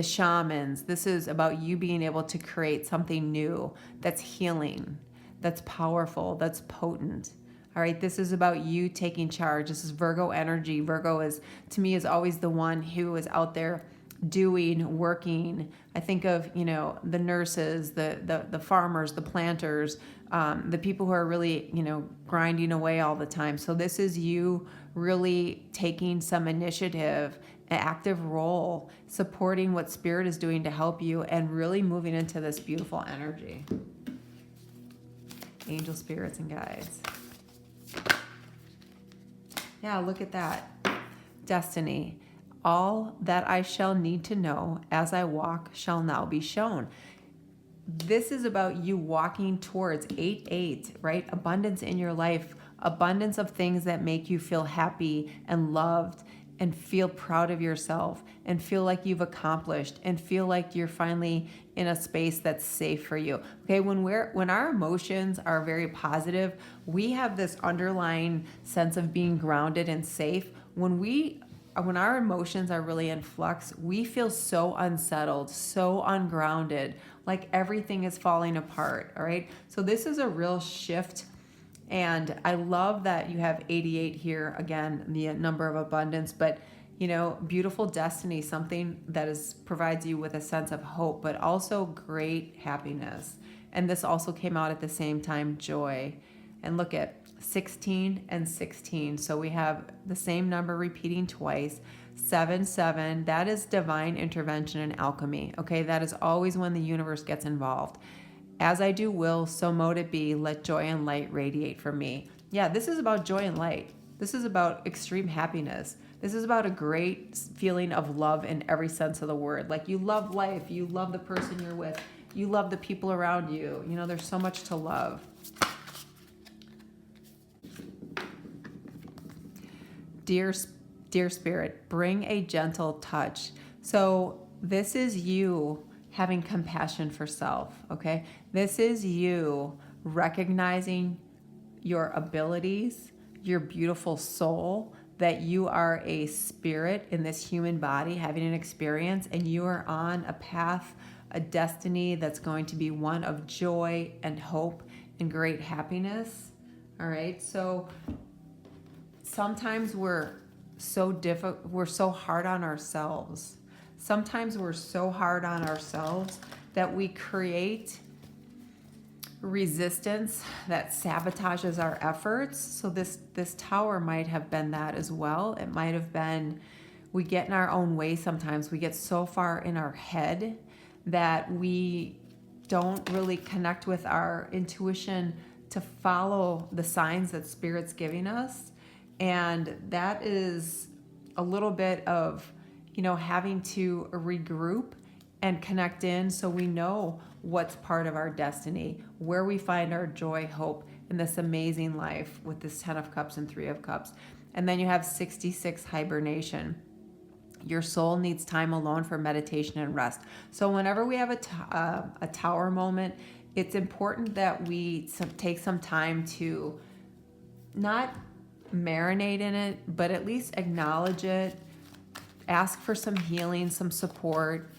shamans. This is about you being able to create something new that's healing, that's powerful, that's potent. All right, this is about you taking charge. This is Virgo energy. Virgo is, to me, is always the one who is out there doing, working. I think of, you know, the nurses, the farmers, the planters, the people who are really, you know, grinding away all the time. So this is you really taking some initiative, an active role, supporting what spirit is doing to help you, and really moving into this beautiful energy. Angel, spirits, and guides. Yeah, look at that. Destiny. All that I shall need to know as I walk shall now be shown. This is about you walking towards 8-8, right? Abundance in your life, abundance of things that make you feel happy and loved and feel proud of yourself and feel like you've accomplished and feel like you're finally in a space that's safe for you. Okay, when our emotions are very positive, we have this underlying sense of being grounded and safe. When our emotions are really in flux, we feel so unsettled, so ungrounded, like everything is falling apart, all right? So this is a real shift, and I love that you have 88 here, again, the number of abundance, but, you know, beautiful destiny, something that provides you with a sense of hope, but also great happiness. And this also came out at the same time, joy. And look at 16 and 16. So we have the same number repeating twice. 7, 7, that is divine intervention and alchemy. Okay, that is always when the universe gets involved. As I do will, so mote it be, let joy and light radiate from me. Yeah, this is about joy and light. This is about extreme happiness. This is about a great feeling of love in every sense of the word. Like you love life, you love the person you're with, you love the people around you. You know, there's so much to love. Dear Spirit, bring a gentle touch. So this is you having compassion for self, okay? This is you recognizing your abilities, your beautiful soul, that you are a spirit in this human body having an experience, and you are on a path, a destiny that's going to be one of joy and hope and great happiness, all right? So sometimes we're so hard on ourselves. Sometimes we're so hard on ourselves that we create resistance that sabotages our efforts. So this tower might have been that as well. It might have been we get in our own way sometimes. We get so far in our head that we don't really connect with our intuition to follow the signs that Spirit's giving us. And that is a little bit of, you know, having to regroup and connect in so we know what's part of our destiny, where we find our joy, hope in this amazing life with this 10 of Cups and 3 of Cups. And then you have 66, hibernation. Your soul needs time alone for meditation and rest. So whenever we have a tower moment, it's important that we take some time to not marinate in it, but at least acknowledge it, ask for some healing, some support,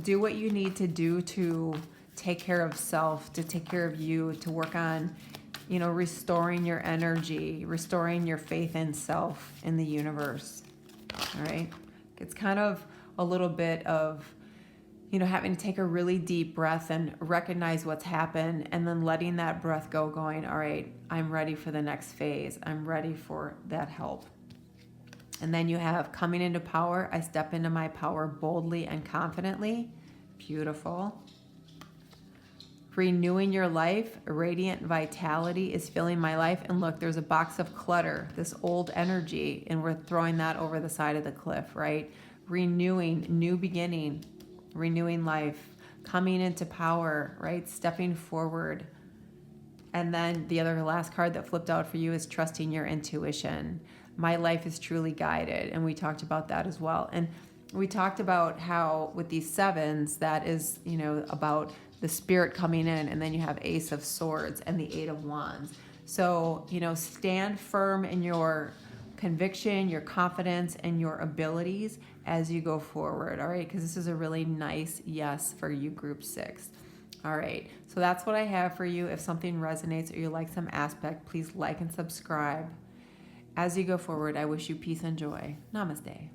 do what you need to do to take care of self, to take care of you, to work on, you know, restoring your energy, restoring your faith in self, in the universe, all right? It's kind of a little bit of, you know, having to take a really deep breath and recognize what's happened, and then letting that breath go, going, all right, I'm ready for the next phase. I'm ready for that help. And then you have coming into power. I step into my power boldly and confidently. Beautiful. Renewing your life. Radiant vitality is filling my life. And look, there's a box of clutter, this old energy, and we're throwing that over the side of the cliff, right? Renewing, new beginning, renewing life. coming into power, right? Stepping forward. And then the last card that flipped out for you is trusting your intuition. My life is truly guided. And we talked about that as well. And we talked about how with these sevens, that is, about the spirit coming in. And then you have Ace of Swords and the Eight of Wands. So, stand firm in your conviction, your confidence, and your abilities as you go forward. All right. Because this is a really nice yes for you, group 6. All right, so that's what I have for you. If something resonates or you like some aspect, please like and subscribe. As you go forward, I wish you peace and joy. Namaste.